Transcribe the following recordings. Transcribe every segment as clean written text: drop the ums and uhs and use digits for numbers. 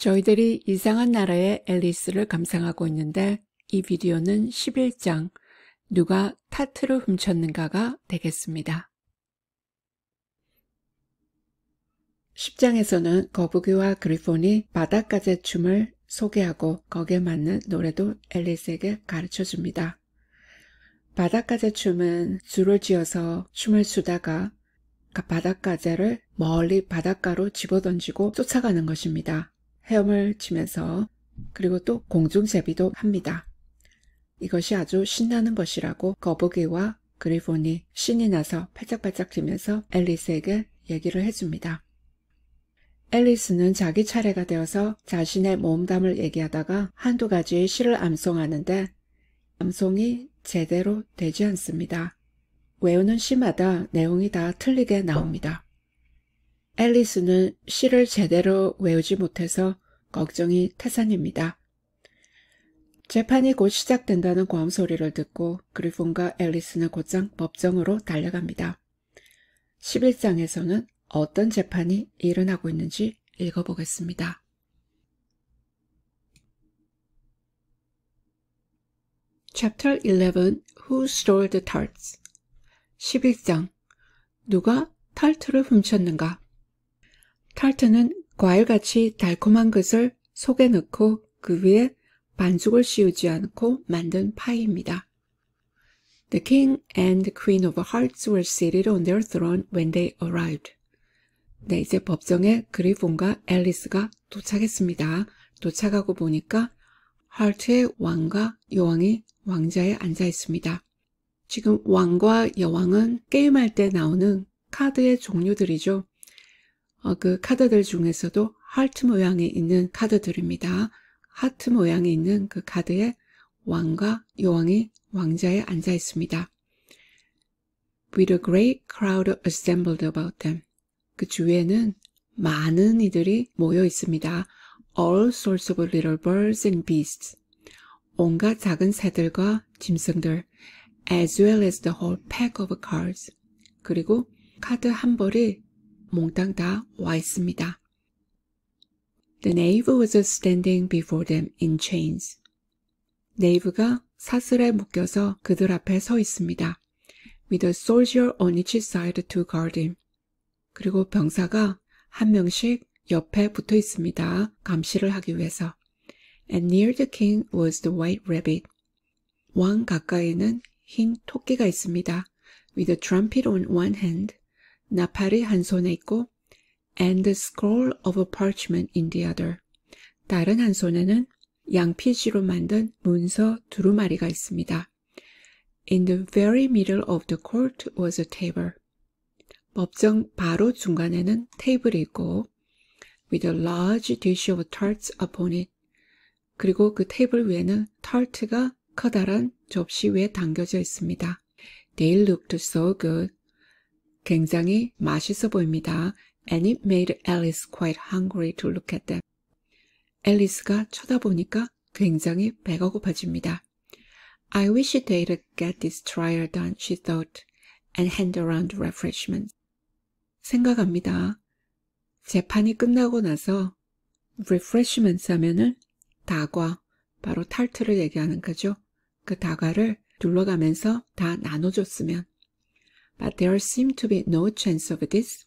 저희들이 이상한 나라의 앨리스를 감상하고 있는데 이 비디오는 11장 누가 타트를 훔쳤는가가 되겠습니다. 10장에서는 거북이와 그리폰이 바닷가재 춤을 소개하고 거기에 맞는 노래도 앨리스에게 가르쳐줍니다. 바닷가재 춤은 줄을 지어서 춤을 추다가 바닷가재를 멀리 바닷가로 집어던지고 쫓아가는 것입니다. 헤엄을 치면서 그리고 또 공중제비도 합니다. 이것이 아주 신나는 것이라고 거북이와 그리폰이 신이 나서 팔짝팔짝 뛰면서 앨리스에게 얘기를 해줍니다. 앨리스는 자기 차례가 되어서 자신의 몸담을 얘기하다가 한두 가지의 시를 암송하는데 암송이 제대로 되지 않습니다. 외우는 시마다 내용이 다 틀리게 나옵니다. 앨리스는 시를 제대로 외우지 못해서 걱정이 태산입니다. 재판이 곧 시작된다는 고함 소리를 듣고 그리폰과 앨리스는 곧장 법정으로 달려갑니다. 11장에서는 어떤 재판이 일어나고 있는지 읽어보겠습니다. Chapter 11 Who Stole the Tarts? 11장 누가 타르트를 훔쳤는가? 타르트는 과일같이 달콤한 것을 속에 넣고 그 위에 반죽을 씌우지 않고 만든 파이입니다. The king and the queen of hearts were seated on their throne when they arrived. 네, 이제 법정에 그리폰과 앨리스가 도착했습니다. 도착하고 보니까 하트의 왕과 여왕이 왕자에 앉아 있습니다. 지금 왕과 여왕은 게임할 때 나오는 카드의 종류들이죠. 그 카드들 중에서도 하트 모양이 있는 카드들입니다. 하트 모양이 있는 그 카드에 왕과 여왕이 왕자에 앉아 있습니다. With a great crowd assembled about them. 그 주위에는 많은 이들이 모여 있습니다. All sorts of little birds and beasts. 온갖 작은 새들과 짐승들. As well as the whole pack of cards. 그리고 카드 한 벌이 몽땅 다 와 있습니다. The knave was standing before them in chains. 네이브가 사슬에 묶여서 그들 앞에 서 있습니다. With a soldier on each side to guard him. 그리고 병사가 한 명씩 옆에 붙어 있습니다. 감시를 하기 위해서. And near the king was the white rabbit. 왕 가까이는 흰 토끼가 있습니다. With a trumpet on one hand. 나팔이 한 손에 있고 and the scroll of a parchment in the other. 다른 한 손에는 양피지로 만든 문서 두루마리가 있습니다. In the very middle of the court was a table. 법정 바로 중간에는 테이블이 있고 with a large dish of tarts upon it. 그리고 그 테이블 위에는 타르트가 커다란 접시 위에 담겨져 있습니다. They looked so good. 굉장히 맛있어 보입니다. And it made Alice quite hungry to look at them. 앨리스가 쳐다보니까 굉장히 배가 고파집니다. I wish they'd get this trial done, she thought, and hand around refreshments. 생각합니다. 재판이 끝나고 나서 refreshments 하면은 다과, 바로 타르트를 얘기하는 거죠. 그 다과를 둘러가면서 다 나눠줬으면. But there seemed to be no chance of this.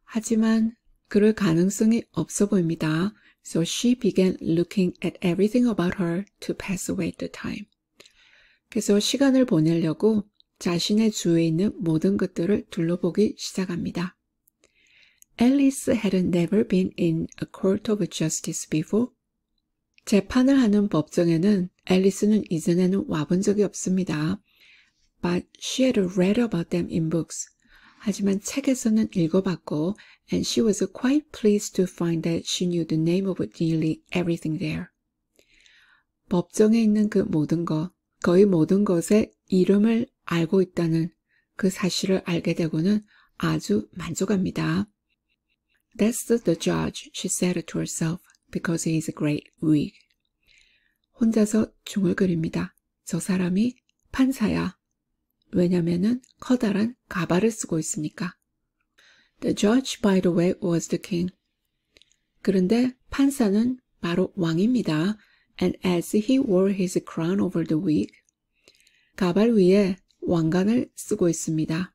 하지만 그럴 가능성이 없어 보입니다. So she began looking at everything about her to pass away the time. 그래서 시간을 보내려고 자신의 주위에 있는 모든 것들을 둘러보기 시작합니다. Alice had never been in a court of justice before. 재판을 하는 법정에는 앨리스는 이전에는 와본 적이 없습니다. But she had read about them in books. 하지만 책에서는 읽어봤고 and she was quite pleased to find that she knew the name of nearly everything there. 법정에 있는 그 모든 것, 거의 모든 것의 이름을 알고 있다는 그 사실을 알게 되고는 아주 만족합니다. That's the judge, she said to herself, because he is a great Whig. 혼자서 중얼거립니다. 저 사람이 판사야. 왜냐면은 커다란 가발을 쓰고 있으니까. The judge, by the way, was the king. 그런데 판사는 바로 왕입니다. And as he wore his crown over the wig, 가발 위에 왕관을 쓰고 있습니다.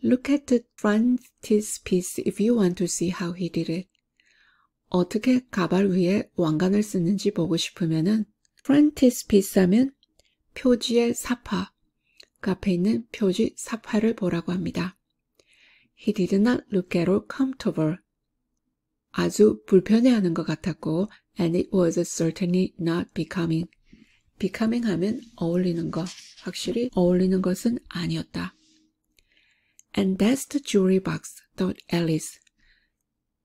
Look at the frontispiece if you want to see how he did it. 어떻게 가발 위에 왕관을 쓰는지 보고 싶으면은 frontispiece 하면 표지의 사파, 그 앞에 있는 표지 사파를 보라고 합니다. He did not look at all comfortable. 아주 불편해하는 것 같았고, and it was certainly not becoming. becoming 하면 어울리는 것, 확실히 어울리는 것은 아니었다. And that's the jewelry box, thought Alice.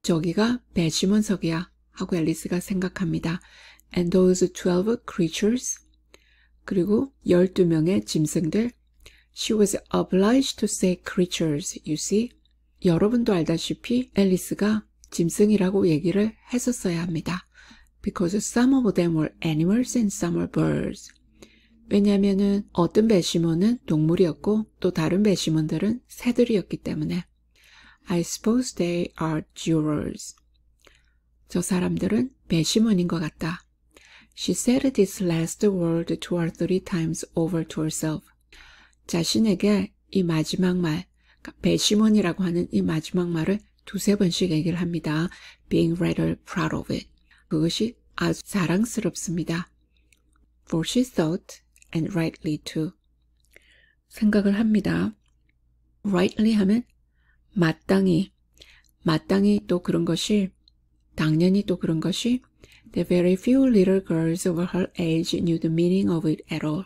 저기가 배심원석이야 하고 앨리스가 생각합니다. And those 12 creatures, 그리고 12명의 짐승들. She was obliged to say creatures, you see. 여러분도 알다시피 앨리스가 짐승이라고 얘기를 했었어야 합니다. Because some of them were animals and some were birds. 왜냐하면은 어떤 배심원은 동물이었고 또 다른 배심원들은 새들이었기 때문에. I suppose they are jurors. 저 사람들은 배심원인 것 같다. She said this last word 2 or 3 times over to herself. 자신에게 이 마지막 말, 배심원이라고 하는 이 마지막 말을 2~3번씩 얘기를 합니다. Being rather proud of it. 그것이 아주 자랑스럽습니다. For she thought, and rightly too. 생각을 합니다. rightly 하면 마땅히 또 그런 것이, 당연히 또 그런 것이 The very few little girls of her age knew the meaning of it at all.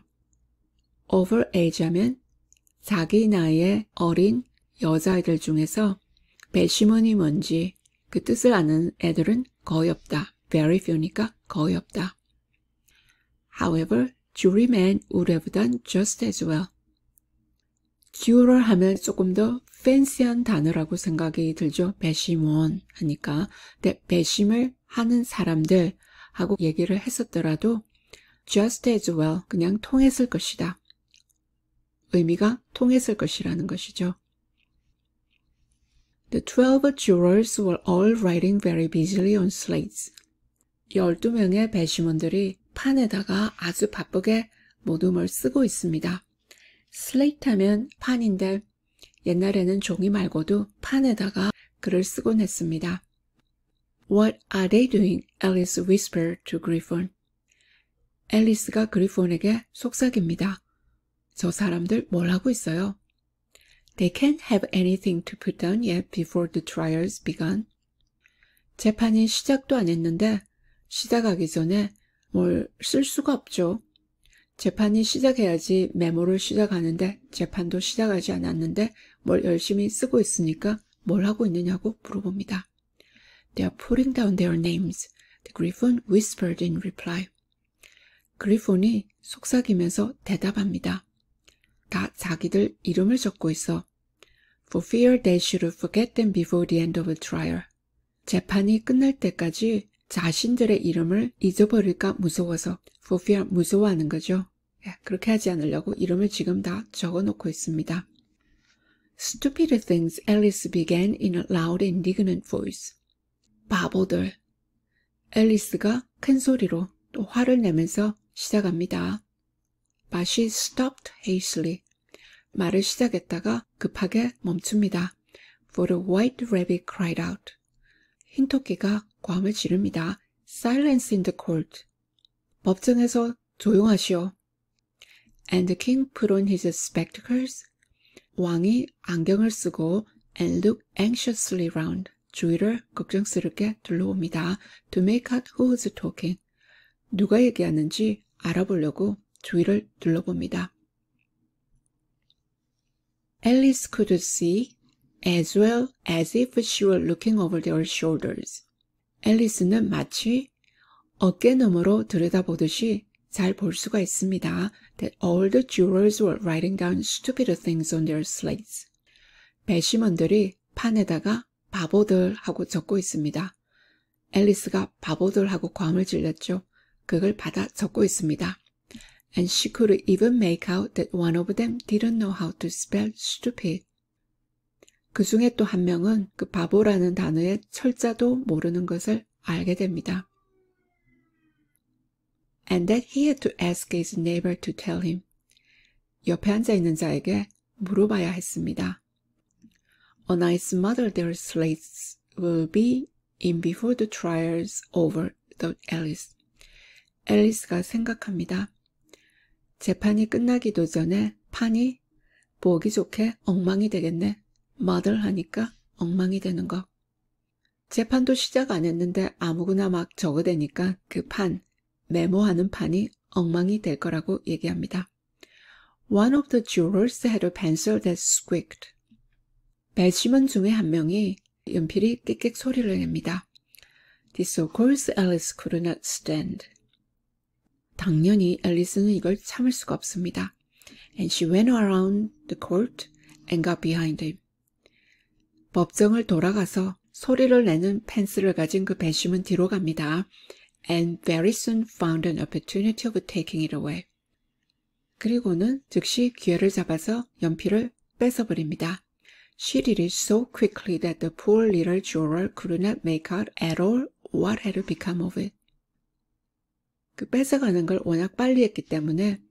Over age 하면 자기 나이의 어린 여자아이들 중에서 배심원이 뭔지 그 뜻을 아는 애들은 거의 없다. Very few니까 거의 없다. However, jurymen would have done just as well. juror 하면 조금 더 팬시한 단어라고 생각이 들죠. 배심원 하니까. 근데 배심을 하는 사람들 하고 얘기를 했었더라도 just as well, 그냥 통했을 것이다. 의미가 통했을 것이라는 것이죠. The 12 jurors were all writing very busily on slates. 12명의 배심원들이 판에다가 아주 바쁘게 모두 뭘 쓰고 있습니다. 슬레이트 하면 판인데 옛날에는 종이 말고도 판에다가 글을 쓰곤 했습니다. What are they doing? Alice whispered to Griffon. 앨리스가 그리폰에게 속삭입니다. 저 사람들 뭘 하고 있어요? They can't have anything to put down yet before the trials begun. 재판이 시작도 안 했는데 시작하기 전에 뭘 쓸 수가 없죠. 재판이 시작해야지 메모를 시작하는데 재판도 시작하지 않았는데 뭘 열심히 쓰고 있으니까 뭘 하고 있느냐고 물어봅니다. They are putting down their names, the Griffon whispered in reply. 그리폰이 속삭이면서 대답합니다. 다 자기들 이름을 적고 있어. For fear they should forget them before the end of the trial. 재판이 끝날 때까지 자신들의 이름을 잊어버릴까 무서워서. For fear, 무서워하는 거죠. 그렇게 하지 않으려고 이름을 지금 다 적어놓고 있습니다. Stupid things, Alice began in a loud, indignant voice. 바보들. 앨리스가 큰 소리로 또 화를 내면서 시작합니다. But she stopped hastily. 말을 시작했다가 급하게 멈춥니다. For the white rabbit cried out. 흰토끼가 고함을 지릅니다. Silence in the court. 법정에서 조용하시오. And the king put on his spectacles. 왕이 안경을 쓰고 and looked anxiously round. 주위를 걱정스럽게 둘러봅니다. To make out who was talking. 누가 얘기하는지 알아보려고 주위를 둘러봅니다. Alice could see as well as if she were looking over their shoulders. 앨리스는 마치 어깨 너머로 들여다보듯이 잘 볼 수가 있습니다. That all the jurors were writing down stupid things on their slates. 배심원들이 판에다가 바보들 하고 적고 있습니다. 앨리스가 바보들 하고 고함을 질렀죠. 그걸 받아 적고 있습니다. And she could even make out that one of them didn't know how to spell stupid. 그 중에 또 한 명은 그 바보라는 단어의 철자도 모르는 것을 알게 됩니다. and that he had to ask his neighbor to tell him. 옆에 앉아있는 자에게 물어봐야 했습니다. A nice mother their slates will be in before the trial's over, thought Alice. 앨리스가 생각합니다. 재판이 끝나기도 전에 판이 보기 좋게 엉망이 되겠네. mother 하니까 엉망이 되는 거. 재판도 시작 안 했는데 아무거나 막 적어대니까 그 판, 메모하는 판이 엉망이 될 거라고 얘기합니다. One of the jurors had a pencil that squeaked. 배심원 중에 한 명이 연필이 끽끽 소리를 냅니다. This of course Alice could not stand. 당연히 앨리스는 이걸 참을 수가 없습니다. And she went around the court and got behind him. 법정을 돌아가서 소리를 내는 펜슬을 가진 그 배심은 뒤로 갑니다. And very soon found an opportunity of taking it away. 그리고는 즉시 기회를 잡아서 연필을 뺏어버립니다. She did it so quickly that the poor little juror could not make out at all what had become of it. 그 뺏어가는 걸 워낙 빨리 했기 때문에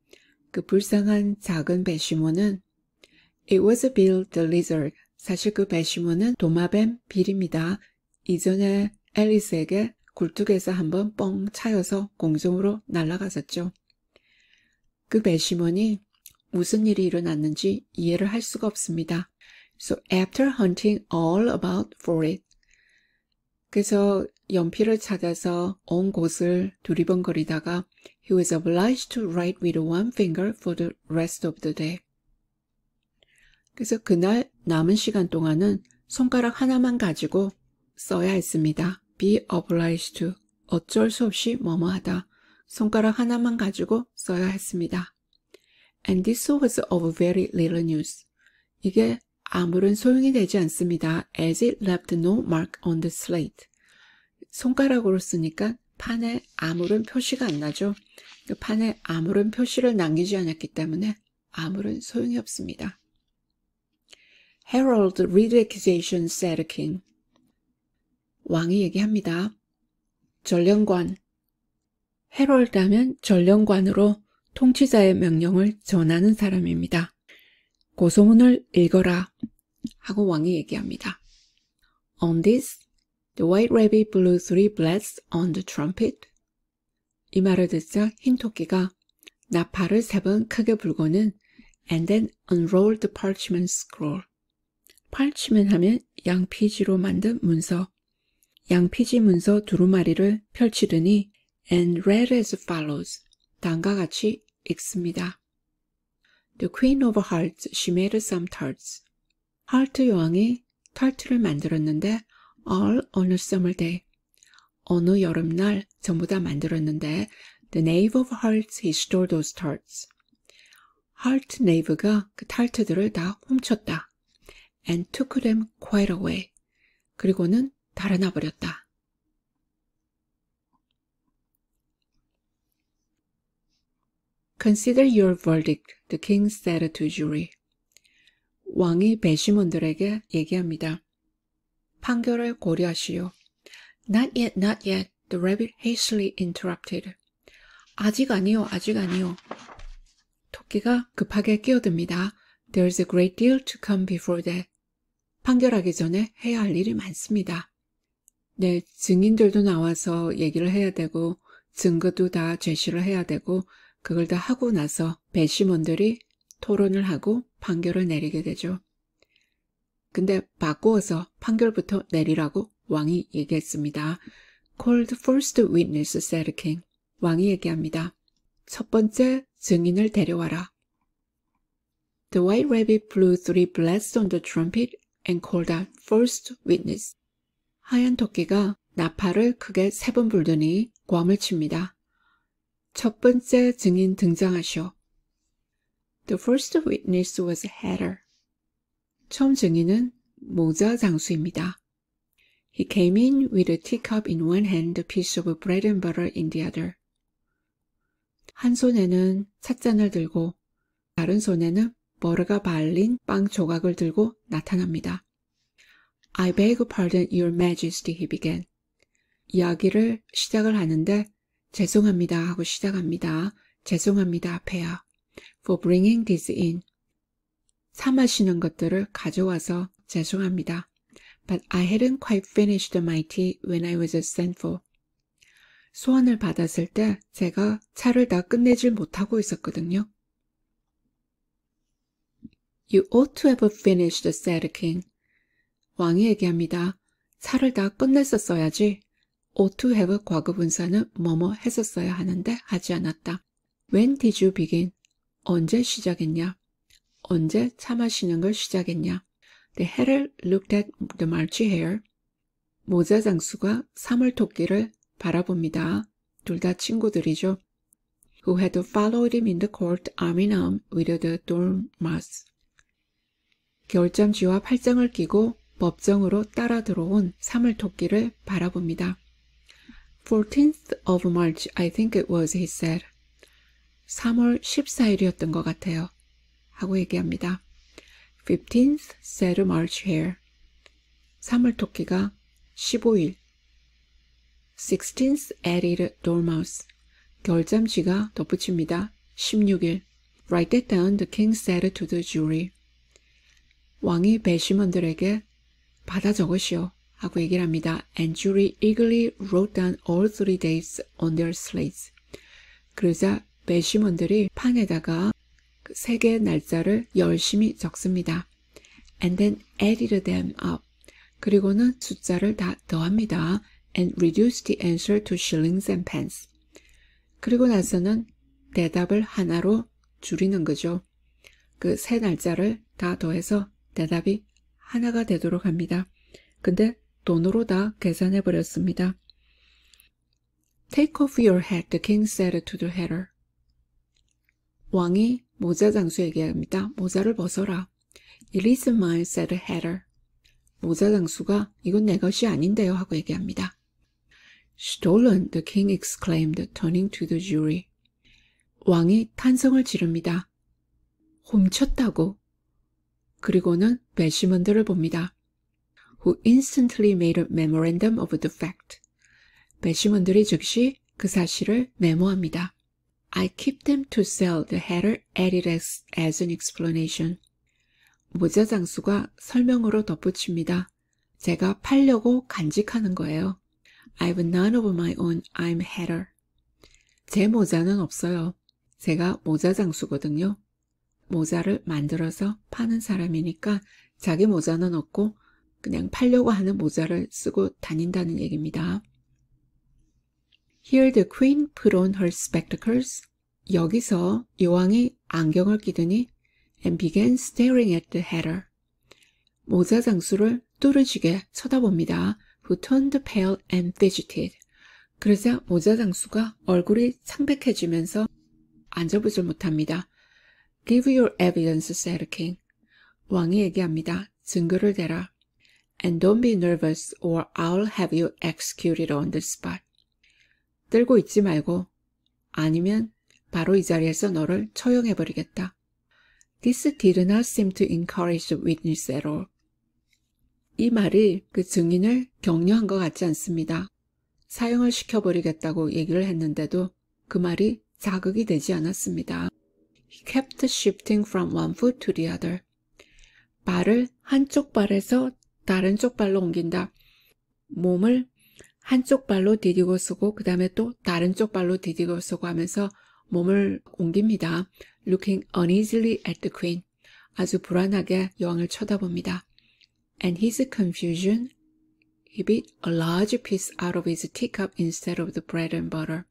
그 불쌍한 작은 배심원은 It was Bill the Lizard. 사실 그 배심원은 도마뱀 빌입니다. 이전에 앨리스에게 굴뚝에서 한번 뻥 차여서 공중으로 날아갔었죠. 그 배심원이 무슨 일이 일어났는지 이해를 할 수가 없습니다. So after hunting all about for it, 그래서 연필을 찾아서 온 곳을 두리번거리다가 he was obliged to write with one finger for the rest of the day. 그래서 그날 남은 시간 동안은 손가락 하나만 가지고 써야 했습니다. be obliged to, 어쩔 수 없이 뭐뭐하다. 손가락 하나만 가지고 써야 했습니다. And this was of very little use. 이게 아무런 소용이 되지 않습니다. As it left no mark on the slate. 손가락으로 쓰니까 판에 아무런 표시가 안 나죠. 그 판에 아무런 표시를 남기지 않았기 때문에 아무런 소용이 없습니다. Harold read the accusation, said the king. 왕이 얘기합니다. 전령관. 헤럴드 하면 전령관으로 통치자의 명령을 전하는 사람입니다. 고소문을 읽어라 하고 왕이 얘기합니다. On this, the white rabbit blew 3 blasts on the trumpet. 이 말을 듣자 흰 토끼가 나팔을 3번 크게 불고는 and then unrolled the parchment scroll. parchment 하면 양피지로 만든 문서. 양피지 문서 두루마리를 펼치더니 and read as follows. 다음과 같이 읽습니다. The Queen of Hearts, she made some tarts. 하트 여왕이 타르트를 만들었는데 all on a summer day. 어느 여름날 전부 다 만들었는데 the knave of hearts, he stole those tarts. 하트 네이브가 그 타르트들을 다 훔쳤다. and took them quite away. 그리고는 달아나 버렸다. Consider your verdict, the king said to jury. 왕이 배심원들에게 얘기합니다. 판결을 고려하시오. Not yet, not yet, the rabbit hastily interrupted. 아직 아니요, 아직 아니요. 토끼가 급하게 끼어듭니다. There's a great deal to come before that. 판결하기 전에 해야 할 일이 많습니다. 네, 증인들도 나와서 얘기를 해야 되고 증거도 다 제시를 해야 되고 그걸 다 하고 나서 배심원들이 토론을 하고 판결을 내리게 되죠. 근데 바꾸어서 판결부터 내리라고 왕이 얘기했습니다. Call the first witness, said the king. 왕이 얘기합니다. 첫 번째 증인을 데려와라. The white rabbit blew 3 blasts on the trumpet and called out first witness. 하얀 토끼가 나팔을 크게 3번 불더니 괌을 칩니다. 첫 번째 증인 등장하시오. The first witness was Hatter. 처음 증인은 모자 장수입니다. He came in with a teacup in one hand, a piece of bread and butter in the other. 한 손에는 찻잔을 들고 다른 손에는 버터가 발린 빵 조각을 들고 나타납니다. I beg pardon, your majesty, he began. 이야기를 시작을 하는데 죄송합니다 하고 시작합니다. 죄송합니다 앞에야. For bringing this in. 사 마시는 것들을 가져와서 죄송합니다. But I hadn't quite finished my tea when I was sent for. 소원을 받았을 때 제가 차를 다 끝내질 못하고 있었거든요. You ought to have finished, said king. 왕이 얘기합니다. 차를 다 끝냈었어야지. ought to have 과거분사는 뭐뭐 했었어야 하는데 하지 않았다. When did you begin? 언제 시작했냐? 언제 차 마시는 걸 시작했냐? The hatter looked at the March hare. 모자 장수가 사물토끼를 바라봅니다. 둘 다 친구들이죠. Who had followed him in the court arm in arm with the dormouse. 겨울잠쥐와 팔짱을 끼고 법정으로 따라 들어온 사물토끼를 바라봅니다. 14th of March, I think it was, he said. 3월 14일이었던 것 같아요. 하고 얘기합니다. 15th, said March hare. 사물토끼가 15일. 16th, added dormouse. 겨울잠쥐가 덧붙입니다. 16일. Write that down, the king said to the jury. 왕이 배심원들에게 받아 적으시오 하고 얘기를 합니다. And jury eagerly wrote down all 3 days on their slates. 그러자 배심원들이 판에다가 그 3개의 날짜를 열심히 적습니다. And then added them up. 그리고는 숫자를 다 더합니다. And reduced the answer to shillings and pence. 그리고 나서는 대답을 하나로 줄이는 거죠. 그 3 날짜를 다 더해서 대답이 하나가 되도록 합니다. 근데 돈으로 다 계산해 버렸습니다. Take off your hat, the king said to the hatter. 왕이 모자 장수에게 합니다. 모자를 벗어라. It is mine, said the hatter. 모자 장수가 이건 내 것이 아닌데요 하고 얘기합니다. Stolen, the king exclaimed, turning to the jury. 왕이 탄성을 지릅니다. 훔쳤다고. 그리고는 배심원들을 봅니다. Who instantly made a memorandum of the fact. 배심원들이 즉시 그 사실을 메모합니다. I keep them to sell, the hatter added as an explanation. 모자 장수가 설명으로 덧붙입니다. 제가 팔려고 간직하는 거예요. I've none of my own, I'm hatter. 제 모자는 없어요. 제가 모자 장수거든요. 모자를 만들어서 파는 사람이니까 자기 모자는 없고 그냥 팔려고 하는 모자를 쓰고 다닌다는 얘기입니다. Here the queen put on her spectacles. 여기서 여왕이 안경을 끼더니 and began staring at the hatter. 모자 장수를 뚫어지게 쳐다봅니다. Who turned pale and fidgeted. 그러자 모자 장수가 얼굴이 창백해지면서 앉아보질 못합니다. Give your evidence, said the king. 왕이 얘기합니다. 증거를 대라. And don't be nervous or I'll have you executed on the spot. 떨고 있지 말고 아니면 바로 이 자리에서 너를 처형해버리겠다. This did not seem to encourage the witness at all. 이 말이 그 증인을 격려한 것 같지 않습니다. 사형을 시켜버리겠다고 얘기를 했는데도 그 말이 자극이 되지 않았습니다. He kept shifting from one foot to the other. 발을 한쪽 발에서 다른 쪽 발로 옮긴다. 몸을 한쪽 발로 디디고 쓰고 그 다음에 또 다른 쪽 발로 디디고 쓰고 하면서 몸을 옮깁니다. Looking uneasily at the queen. 아주 불안하게 여왕을 쳐다봅니다. And his confusion, he bit a large piece out of his teacup instead of the bread and butter.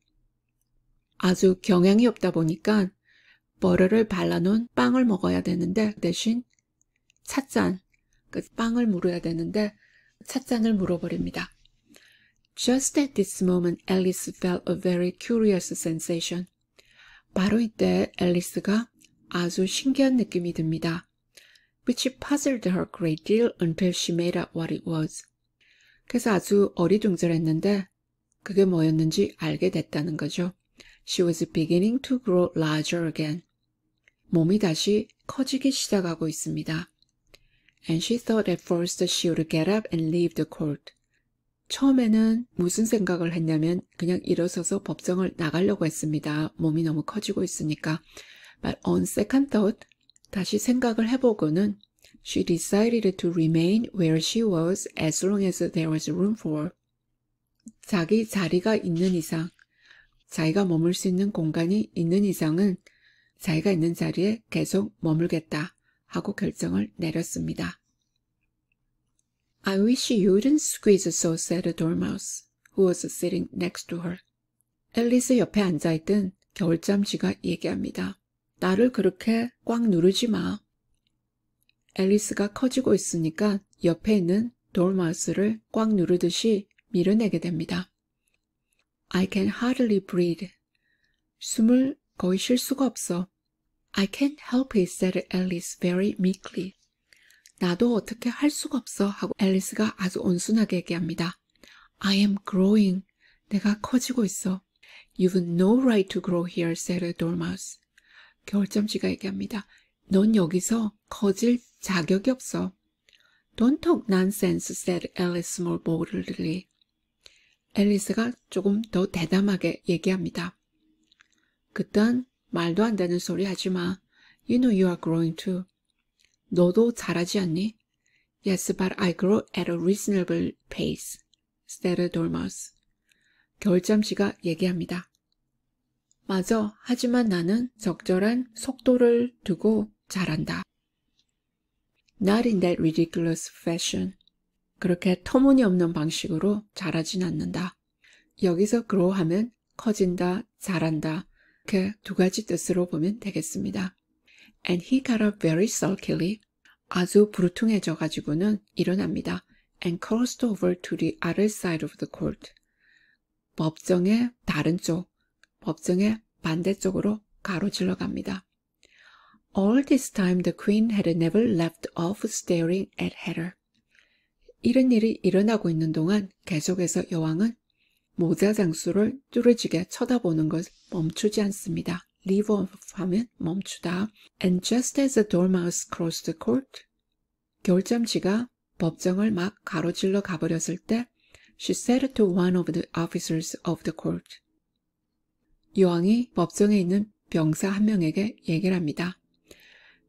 아주 경향이 없다 보니까 버터를 발라놓은 빵을 먹어야 되는데 대신 찻잔, 그 빵을 물어야 되는데 찻잔을 물어버립니다. Just at this moment, Alice felt a very curious sensation. 바로 이때 앨리스가 아주 신기한 느낌이 듭니다. Which puzzled her a great deal until she made out what it was. 그래서 아주 어리둥절했는데 그게 뭐였는지 알게 됐다는 거죠. She was beginning to grow larger again. 몸이 다시 커지기 시작하고 있습니다. And she thought at first she would get up and leave the court. 처음에는 무슨 생각을 했냐면 그냥 일어서서 법정을 나가려고 했습니다. 몸이 너무 커지고 있으니까. But on second thought, 다시 생각을 해보고는 she decided to remain where she was as long as there was room for. 자기 자리가 있는 이상, 자기가 머물 수 있는 공간이 있는 이상은 자기가 있는 자리에 계속 머물겠다 하고 결정을 내렸습니다. I wish you wouldn't squeeze so, said the dormouse, who was sitting next to her. 앨리스 옆에 앉아있던 겨울잠 쥐가 얘기합니다. 나를 그렇게 꽉 누르지 마. 앨리스가 커지고 있으니까 옆에 있는 dormouse를 꽉 누르듯이 밀어내게 됩니다. I can hardly breathe. 숨을 거의 쉴 수가 없어. I can't help it, said Alice very meekly. 나도 어떻게 할 수가 없어 하고 앨리스가 아주 온순하게 얘기합니다. I am growing. 내가 커지고 있어. You've no right to grow here, said the dormouse. 겨울잠쥐가 얘기합니다. 넌 여기서 커질 자격이 없어. Don't talk nonsense, said Alice more boldly. 앨리스가 조금 더 대담하게 얘기합니다. 그딴 말도 안 되는 소리 하지 마. You know you are growing too. 너도 자라지 않니? Yes, but I grow at a reasonable pace, said the dormouse. 겨울잠쥐가 얘기합니다. 맞아, 하지만 나는 적절한 속도를 두고 자란다. Not in that ridiculous fashion. 그렇게 터무니없는 방식으로 자라진 않는다. 여기서 grow 하면 커진다, 자란다. 이렇게 두 가지 뜻으로 보면 되겠습니다. And he got up very sulkily. 아주 부르퉁해져 가지고는 일어납니다. And crossed over to the other side of the court. 법정의 다른 쪽, 법정의 반대쪽으로 가로질러 갑니다. All this time the queen had never left off staring at Heather. 이런 일이 일어나고 있는 동안 계속해서 여왕은 모자 장수를 뚫어지게 쳐다보는 것을 멈추지 않습니다. Leave off 하면 멈추다. And just as the dormouse crossed the court, 겨울잠쥐가 법정을 막 가로질러 가버렸을 때 she said to one of the officers of the court. 여왕이 법정에 있는 병사 한 명에게 얘기를 합니다.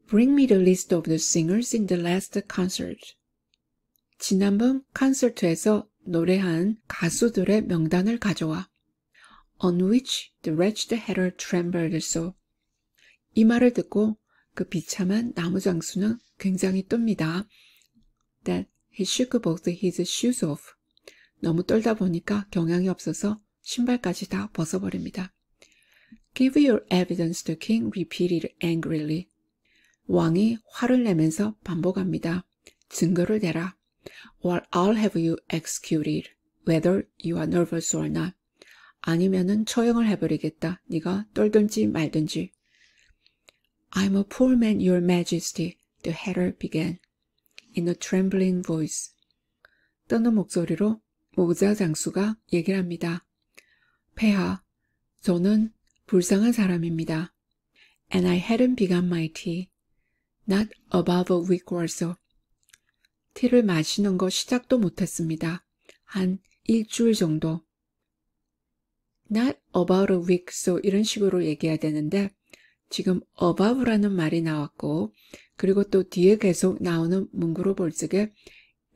Bring me the list of the singers in the last concert. 지난번 콘서트에서 노래한 가수들의 명단을 가져와. On which the wretched Heather trembled so. 이 말을 듣고 그 비참한 나무장수는 굉장히 떱니다. That he shook both his shoes off. 너무 떨다 보니까 경향이 없어서 신발까지 다 벗어버립니다. Give your evidence, the king repeated angrily. 왕이 화를 내면서 반복합니다. 증거를 대라. Or I'll have you executed, whether you are nervous or not. 아니면은 처형을 해버리겠다. 네가 떨든지 말든지. I'm a poor man, your majesty, the Heather began, in a trembling voice. 떠는 목소리로 모자 장수가 얘기를 합니다. 폐하, 저는 불쌍한 사람입니다. And I hadn't begun my tea, not above a week or so. 티를 마시는 거 시작도 못했습니다. 한 일주일 정도. Not about a week, so 이런 식으로 얘기해야 되는데 지금 above라는 말이 나왔고 그리고 또 뒤에 계속 나오는 문구로 볼 적에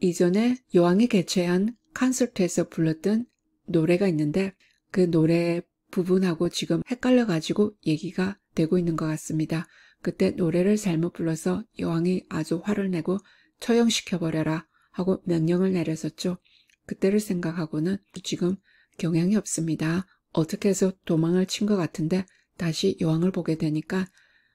이전에 여왕이 개최한 콘서트에서 불렀던 노래가 있는데 그 노래 부분하고 지금 헷갈려가지고 얘기가 되고 있는 것 같습니다. 그때 노래를 잘못 불러서 여왕이 아주 화를 내고 처형시켜버려라 하고 명령을 내렸었죠. 그때를 생각하고는 지금 경향이 없습니다. 어떻게 해서 도망을 친 것 같은데 다시 여왕을 보게 되니까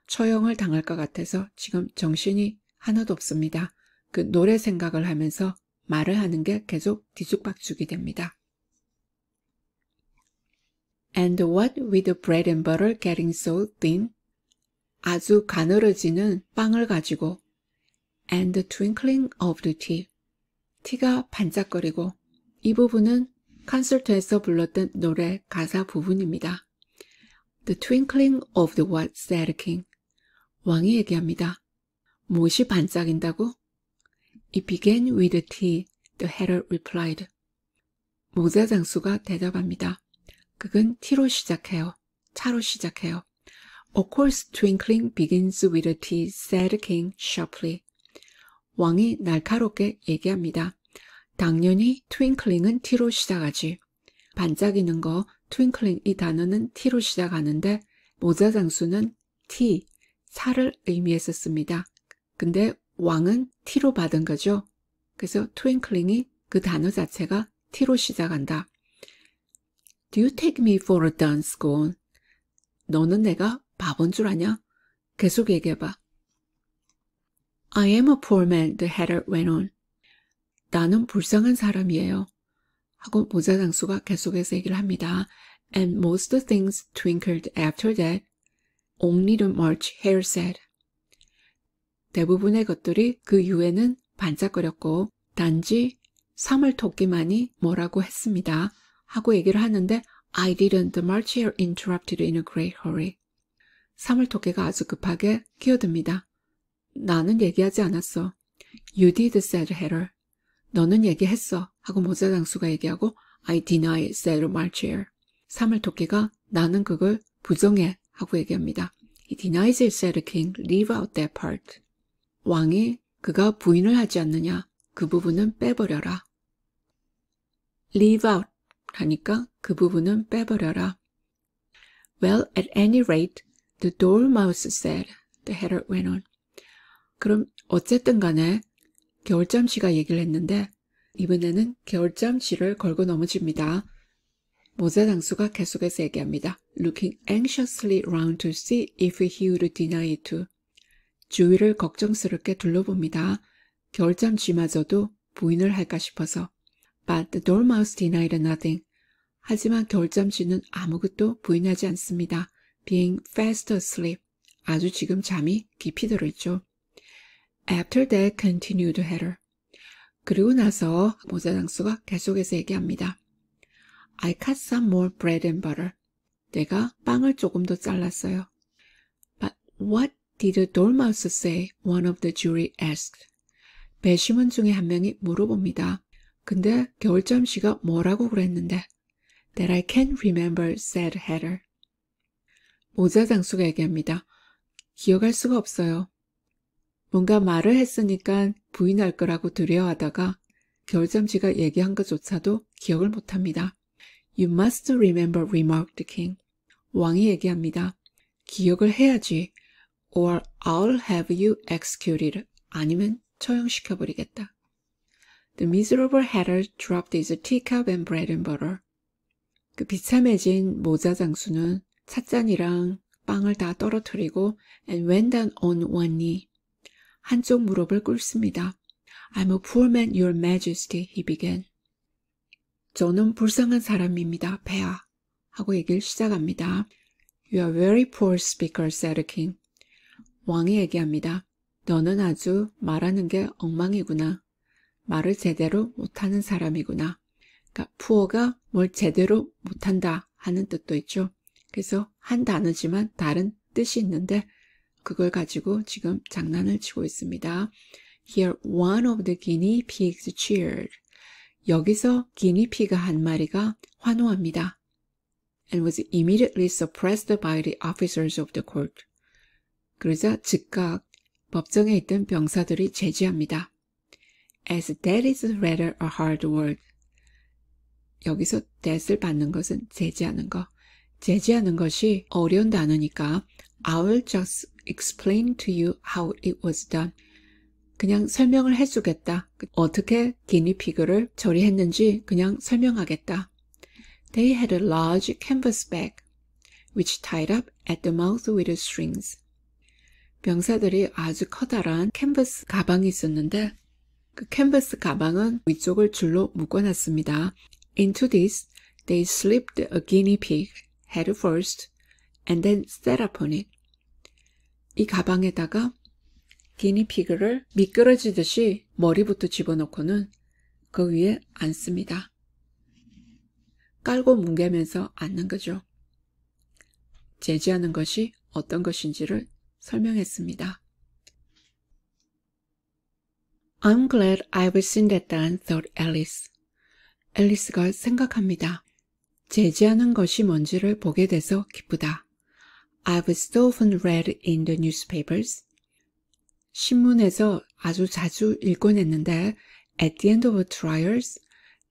처형을 당할 것 같아서 지금 정신이 하나도 없습니다. 그 노래 생각을 하면서 말을 하는 게 계속 뒤죽박죽이 됩니다. And what with the bread and butter getting so thin? 아주 가늘어지는 빵을 가지고 And the twinkling of the tea. 티가 반짝거리고 이 부분은 콘서트에서 불렀던 노래 가사 부분입니다. The twinkling of the what, said the king. 왕이 얘기합니다. 무엇이 반짝인다고? It began with the tea, the Heather replied. 모자장수가 대답합니다. 그건 T로 시작해요. 차로 시작해요. Of course twinkling begins with a T, said King sharply. 왕이 날카롭게 얘기합니다. 당연히 twinkling은 T로 시작하지. 반짝이는 거 twinkling 이 단어는 T로 시작하는데 모자장수는 T, 차를 의미했었습니다. 근데 왕은 T로 받은 거죠. 그래서 twinkling이 그 단어 자체가 T로 시작한다. Do you take me for a dunce, go on? 너는 내가 바본 줄 아냐? 계속 얘기해봐. I am a poor man, the hatter went on. 나는 불쌍한 사람이에요. 하고 모자장수가 계속해서 얘기를 합니다. And most things twinkled after that. Only the March Hare said. 대부분의 것들이 그 이후에는 반짝거렸고 단지 사물토끼만이 뭐라고 했습니다. 하고 얘기를 하는데 I didn't. The March Hare interrupted in a great hurry. 사물토끼가 아주 급하게 끼어듭니다. 나는 얘기하지 않았어. You did, said Hatter. 너는 얘기했어. 하고 모자장수가 얘기하고 I deny, said March Hare. 사물토끼가 나는 그걸 부정해. 하고 얘기합니다. He denies it, said the king. Leave out that part. 왕이 그가 부인을 하지 않느냐. 그 부분은 빼버려라. Leave out 하니까 그 부분은 빼버려라. Well, at any rate, the dormouse said, the hatter went on. 그럼 어쨌든 간에 겨울잠시가 얘기를 했는데 이번에는 겨울잠시를 걸고 넘어집니다. 모자장수가 계속해서 얘기합니다. Looking anxiously round to see if he would deny it too. 주위를 걱정스럽게 둘러봅니다. 겨울잠쥐마저도 부인을 할까 싶어서. But the dormouse denied nothing. 하지만 겨울잠쥐는 아무것도 부인하지 않습니다. Being fast asleep. 아주 지금 잠이 깊이 들어있죠. After that, continued Hatter. 그리고 나서 모자장수가 계속해서 얘기합니다. I cut some more bread and butter. 내가 빵을 조금 더 잘랐어요. But what did the dormouse say? One of the jury asked. 배심원 중에 한 명이 물어봅니다. 근데 겨울잠시가 뭐라고 그랬는데? That I can't remember, said Hatter. 모자장수가 얘기합니다. 기억할 수가 없어요. 뭔가 말을 했으니까 부인할 거라고 두려워하다가 겨울잠시가 얘기한 것조차도 기억을 못합니다. You must remember, remarked the king. 왕이 얘기합니다. 기억을 해야지. Or I'll have you executed. 아니면 처형시켜버리겠다. The miserable hatter dropped his teacup and bread and butter. 그 비참해진 모자장수는 찻잔이랑 빵을 다 떨어뜨리고 and went down on one knee. 한쪽 무릎을 꿇습니다. I'm a poor man, your majesty, he began. 저는 불쌍한 사람입니다, 폐하. 하고 얘기를 시작합니다. You are very poor speaker, said the king. 왕이 얘기합니다. 너는 아주 말하는 게 엉망이구나. 말을 제대로 못하는 사람이구나. 그러니까 poor가 뭘 제대로 못한다 하는 뜻도 있죠. 그래서 한 단어지만 다른 뜻이 있는데 그걸 가지고 지금 장난을 치고 있습니다. Here one of the guinea pigs cheered. 여기서 기니피그 한 마리가 환호합니다. And was immediately suppressed by the officers of the court. 그러자 즉각 법정에 있던 병사들이 제지합니다. As that is rather a hard word. 여기서 that을 받는 것은 제지하는 거. 제지하는 것이 어려운 단어니까 I'll just explain to you how it was done. 그냥 설명을 해주겠다. 어떻게 기니피그를 처리했는지 그냥 설명하겠다. They had a large canvas bag, which tied up at the mouth with strings. 병사들이 아주 커다란 캔버스 가방이 있었는데 그 캔버스 가방은 위쪽을 줄로 묶어놨습니다. Into this, they slipped a guinea pig head first and then sat upon it. 이 가방에다가 기니피그를 미끄러지듯이 머리부터 집어넣고는 그 위에 앉습니다. 깔고 뭉개면서 앉는 거죠. 제지하는 것이 어떤 것인지를 설명했습니다. I'm glad I've seen that done, thought Alice. 앨리스가 생각합니다. 제지하는 것이 뭔지를 보게 돼서 기쁘다. I've so often read in the newspapers. 신문에서 아주 자주 읽곤 했는데 at the end of trials,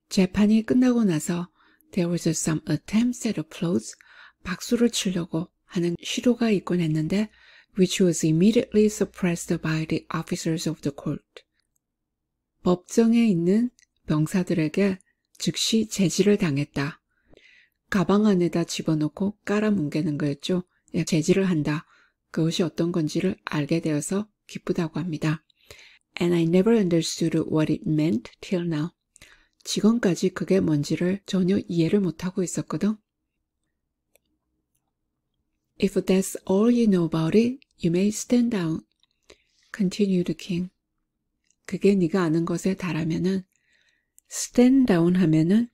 재판이 끝나고 나서 there was some attempts at applause, 박수를 치려고 하는 시도가 있곤 했는데 which was immediately suppressed by the officers of the court. 법정에 있는 병사들에게 즉시 제지를 당했다. 가방 안에다 집어넣고 깔아뭉개는 거였죠. 제지를 한다. 그것이 어떤 건지를 알게 되어서 기쁘다고 합니다. And I never understood what it meant till now. 지금까지 그게 뭔지를 전혀 이해를 못하고 있었거든. If that's all you know about it, you may stand down. Continued the king. 그게 네가 아는 것에 달하면은 stand down 하면은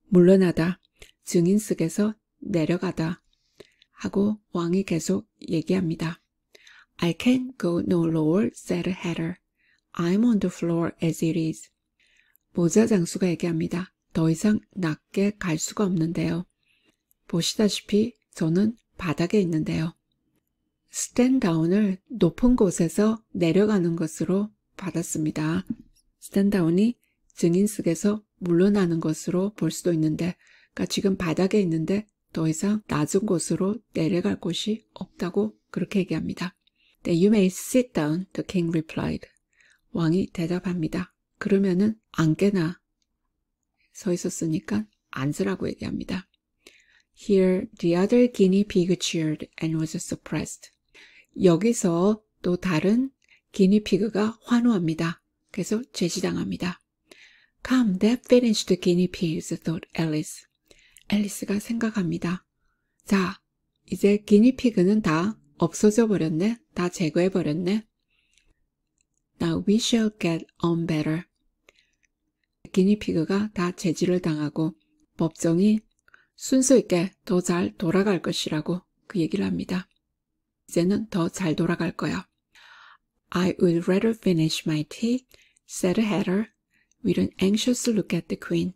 물러나다, 증인석에서 내려가다 하고 왕이 계속 얘기합니다. I can't go no lower, said Hatter. I'm on the floor as it is. 모자 장수가 얘기합니다. 더 이상 낮게 갈 수가 없는데요. 보시다시피 저는 바닥에 있는데요. stand down을 높은 곳에서 내려가는 것으로 받았습니다. stand down이 증인석에서 물러나는 것으로 볼 수도 있는데, 그러니까 지금 바닥에 있는데 더 이상 낮은 곳으로 내려갈 곳이 없다고 그렇게 얘기합니다. You may sit down, the king replied. 왕이 대답합니다. 그러면은 앉게나 서 있었으니까 앉으라고 얘기합니다. Here the other guinea pig cheered and was suppressed. 여기서 또 다른 기니피그가 환호합니다. 그래서 제지당합니다. Come, that finished the guinea pigs, thought Alice. 앨리스가 생각합니다. 자, 이제 기니피그는 다 없어져 버렸네. 다 제거해 버렸네. Now we shall get on better. 기니피그가 다 제지를 당하고 법정이 순서 있게 더 잘 돌아갈 것이라고 그 얘기를 합니다. 이제는 더 잘 돌아갈 거야. I would rather finish my tea, said Hatter, with an anxious look at the queen.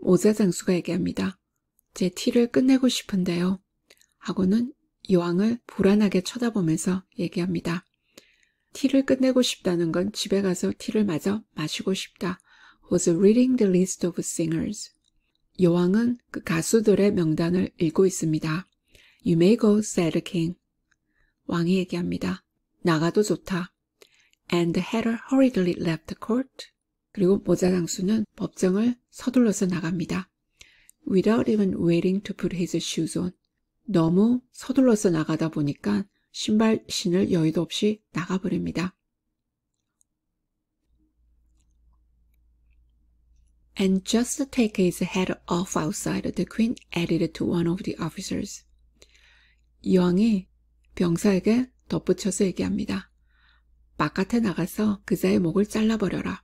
모자 장수가 얘기합니다. 제 티를 끝내고 싶은데요. 하고는 여왕을 불안하게 쳐다보면서 얘기합니다. 티를 끝내고 싶다는 건 집에 가서 티를 마저 마시고 싶다. Was reading the list of singers. 여왕은 그 가수들의 명단을 읽고 있습니다. You may go, said the king. 왕이 얘기합니다. 나가도 좋다. And the hatter hurriedly left the court. 그리고 모자 장수는 법정을 서둘러서 나갑니다. Without even waiting to put his shoes on. 너무 서둘러서 나가다 보니까 신발 신을 여유도 없이 나가버립니다. And just to take his head off outside, the queen added to one of the officers. 여왕이 병사에게 덧붙여서 얘기합니다. 바깥에 나가서 그자의 목을 잘라버려라.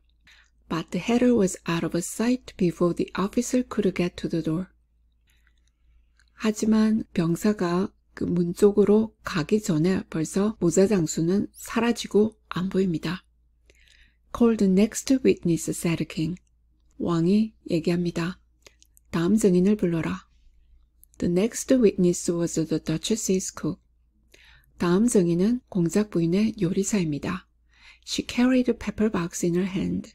But the hatter was out of sight before the officer could get to the door. 하지만 병사가 그 문 쪽으로 가기 전에 벌써 모자 장수는 사라지고 안 보입니다. Call the next witness, said the king. 왕이 얘기합니다. 다음 증인을 불러라. The next witness was the duchess's cook. 다음 증인은 공작 부인의 요리사입니다. She carried a pepper box in her hand.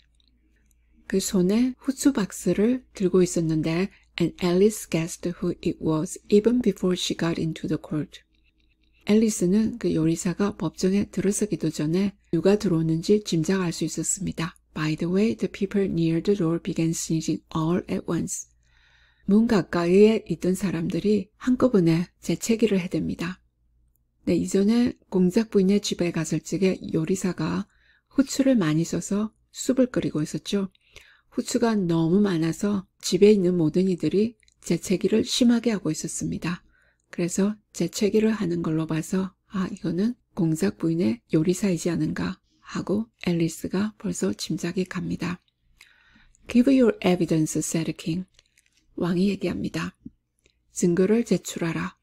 그 손에 후추 박스를 들고 있었는데 and Alice guessed who it was even before she got into the court. 앨리스는 그 요리사가 법정에 들어서기도 전에 누가 들어오는지 짐작할 수 있었습니다. By the way, the people near the door began sneezing all at once. 문 가까이에 있던 사람들이 한꺼번에 재채기를 해댑니다. 네, 이전에 공작 부인의 집에 갔을 적에 요리사가 후추를 많이 써서 숲을 끓이고 있었죠. 후추가 너무 많아서 집에 있는 모든 이들이 재채기를 심하게 하고 있었습니다. 그래서 재채기를 하는 걸로 봐서 이거는 공작 부인의 요리사이지 않은가 하고 앨리스가 벌써 짐작이 갑니다. Give your evidence, said the king. 왕이 얘기합니다. 증거를 제출하라.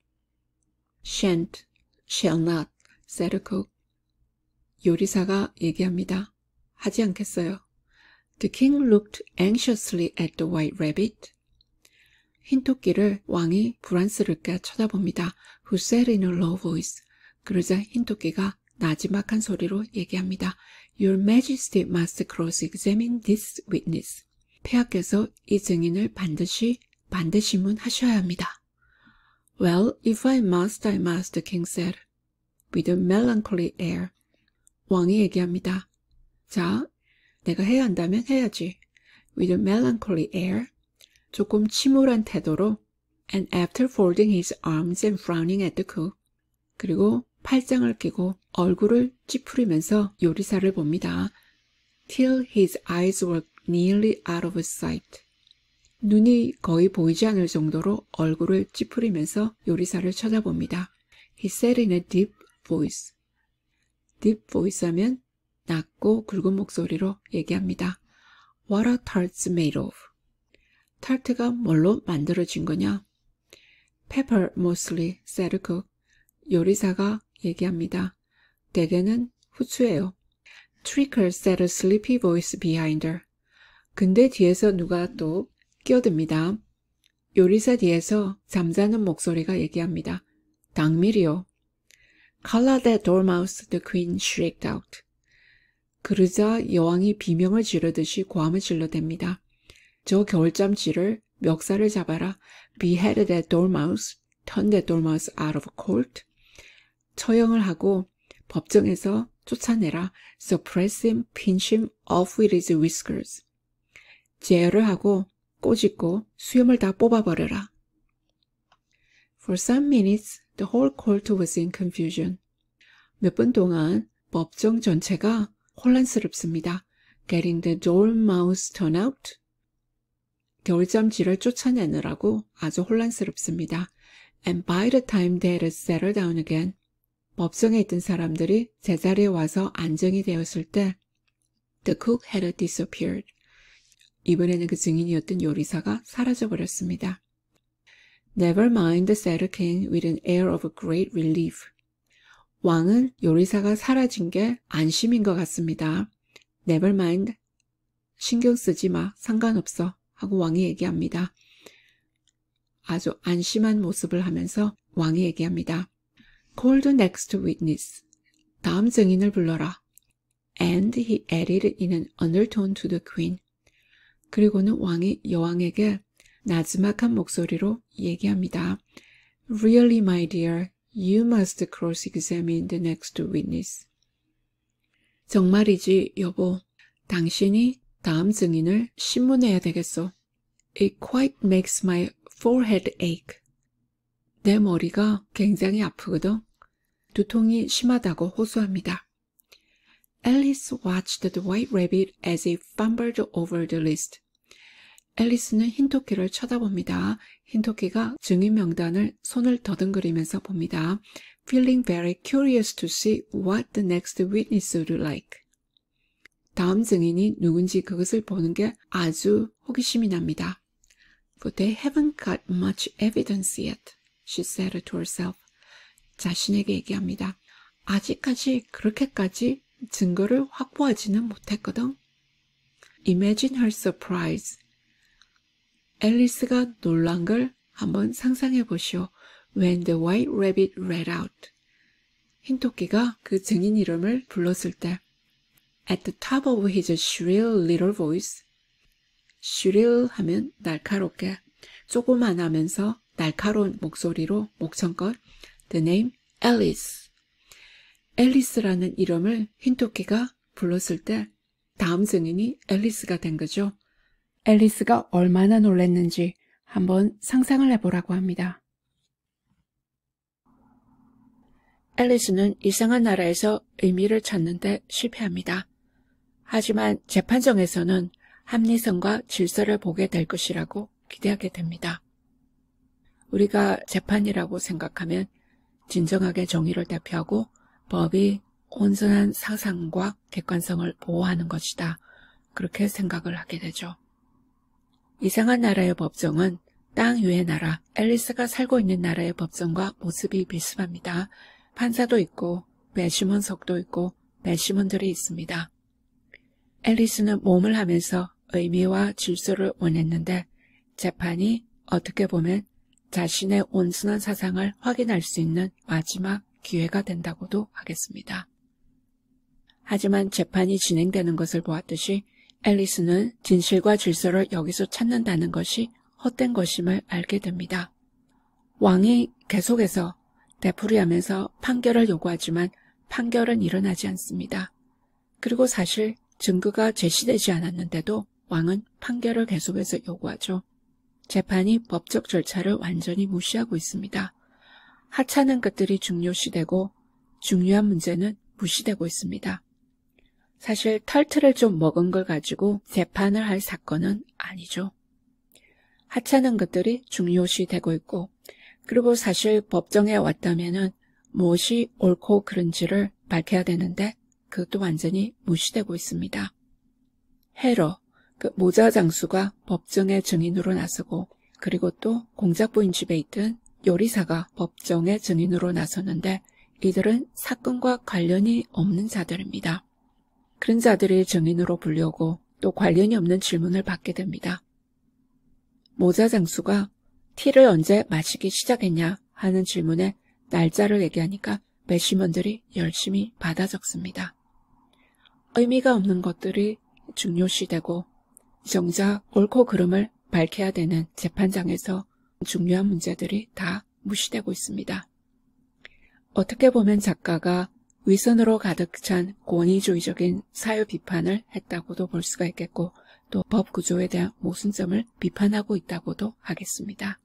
Shan't, shall not, said the cook. 요리사가 얘기합니다. 하지 않겠어요. The king looked anxiously at the white rabbit. 흰토끼를 왕이 불안스럽게 쳐다봅니다. Who said in a low voice. 그러자 흰토끼가 나지막한 소리로 얘기합니다. Your Majesty must cross-examine this witness. 폐하께서 이 증인을 반대시문하셔야 합니다. Well, if I must, the king said, with a melancholy air. 왕이 얘기합니다. 자, 내가 해야 한다면 해야지. With a melancholy air. 조금 침울한 태도로 and after folding his arms and frowning at the cook. 그리고 팔짱을 끼고 얼굴을 찌푸리면서 요리사를 봅니다. Till his eyes were nearly out of sight. 눈이 거의 보이지 않을 정도로 얼굴을 찌푸리면서 요리사를 쳐다봅니다. He said in a deep voice. deep voice 하면 낮고 굵은 목소리로 얘기합니다. What are tarts made of? 타르트가 뭘로 만들어진 거냐? Pepper mostly, said cook. 요리사가 얘기합니다. 대개는 후추예요. Trickle, said a sleepy voice behind her. 근데 뒤에서 누가 또 끼어듭니다. 요리사 뒤에서 잠자는 목소리가 얘기합니다. 당밀이요. Call that dormouse, the queen shrieked out. 그러자 여왕이 비명을 지르듯이 고함을 질러댑니다. 저 겨울잠쥐를 멱살을 잡아라. Behead that dormouse, turn that dormouse out of court. 처형을 하고 법정에서 쫓아내라. Suppress him, pinch him off with his whiskers. 제어를 하고 꼬집고 수염을 다 뽑아버려라. For some minutes, the whole court was in confusion. 몇 분 동안 법정 전체가 혼란스럽습니다. Getting the dormouse turned out. 겨울잠쥐를 쫓아내느라고 아주 혼란스럽습니다. And by the time they had settled down again, 법정에 있던 사람들이 제자리에 와서 안정이 되었을 때 The cook had disappeared. 이번에는 그 증인이었던 요리사가 사라져버렸습니다. Never mind, said the king with an air of great relief. 왕은 요리사가 사라진 게 안심인 것 같습니다. Never mind, 신경 쓰지 마, 상관없어 하고 왕이 얘기합니다. 아주 안심한 모습을 하면서 왕이 얘기합니다. Call the next witness. 다음 증인을 불러라. And he added in an undertone to the queen. 그리고는 왕이 여왕에게 나지막한 목소리로 얘기합니다. Really, my dear, you must cross-examine the next witness. 정말이지, 여보. 당신이 다음 증인을 신문해야 되겠소. It quite makes my forehead ache. 내 머리가 굉장히 아프거든. 두통이 심하다고 호소합니다. Alice watched the white rabbit as he fumbled over the list. 앨리스는 흰토끼를 쳐다봅니다. 흰토끼가 증인 명단을 손을 더듬거리면서 봅니다. Feeling very curious to see what the next witness would like. 다음 증인이 누군지 그것을 보는 게 아주 호기심이 납니다. But they haven't got much evidence yet, she said to herself. 자신에게 얘기합니다. 아직까지 그렇게까지 증거를 확보하지는 못했거든. Imagine her surprise. 앨리스가 놀란 걸 한번 상상해 보시오. When the white rabbit read out. 흰토끼가 그 증인 이름을 불렀을 때. At the top of his shrill little voice. shrill 하면 날카롭게, 조그만하면서 날카로운 목소리로 목청껏 The name Alice. 앨리스라는 이름을 흰토끼가 불렀을 때 다음 증인이 앨리스가 된 거죠. 앨리스가 얼마나 놀랐는지 한번 상상을 해보라고 합니다. 앨리스는 이상한 나라에서 의미를 찾는데 실패합니다. 하지만 재판정에서는 합리성과 질서를 보게 될 것이라고 기대하게 됩니다. 우리가 재판이라고 생각하면 진정하게 정의를 대표하고 법이 온전한 사상과 객관성을 보호하는 것이다. 그렇게 생각을 하게 되죠. 이상한 나라의 법정은 땅 위의 나라, 앨리스가 살고 있는 나라의 법정과 모습이 비슷합니다. 판사도 있고 배심원석도 있고 배심원들이 있습니다. 앨리스는 몸을 하면서 의미와 질서를 원했는데 재판이 어떻게 보면 자신의 온순한 사상을 확인할 수 있는 마지막 기회가 된다고도 하겠습니다. 하지만 재판이 진행되는 것을 보았듯이 앨리스는 진실과 질서를 여기서 찾는다는 것이 헛된 것임을 알게 됩니다. 왕이 계속해서 되풀이하면서 판결을 요구하지만 판결은 일어나지 않습니다. 그리고 사실 증거가 제시되지 않았는데도 왕은 판결을 계속해서 요구하죠. 재판이 법적 절차를 완전히 무시하고 있습니다. 하찮은 것들이 중요시되고 중요한 문제는 무시되고 있습니다. 사실 털트를 좀 먹은 걸 가지고 재판을 할 사건은 아니죠. 하찮은 것들이 중요시되고 있고 그리고 사실 법정에 왔다면은 무엇이 옳고 그른지를 밝혀야 되는데 그것도 완전히 무시되고 있습니다. 헤러, 그 모자 장수가 법정의 증인으로 나서고 그리고 또 공작부인 집에 있던 요리사가 법정의 증인으로 나섰는데 이들은 사건과 관련이 없는 자들입니다. 그런 자들이 증인으로 불려오고 또 관련이 없는 질문을 받게 됩니다. 모자 장수가 티를 언제 마시기 시작했냐 하는 질문에 날짜를 얘기하니까 배심원들이 열심히 받아 적습니다. 의미가 없는 것들이 중요시되고 정작 옳고 그름을 밝혀야 되는 재판장에서 중요한 문제들이 다 무시되고 있습니다. 어떻게 보면 작가가 위선으로 가득 찬 권위주의적인 사유 비판을 했다고도 볼 수가 있겠고 또 법 구조에 대한 모순점을 비판하고 있다고도 하겠습니다.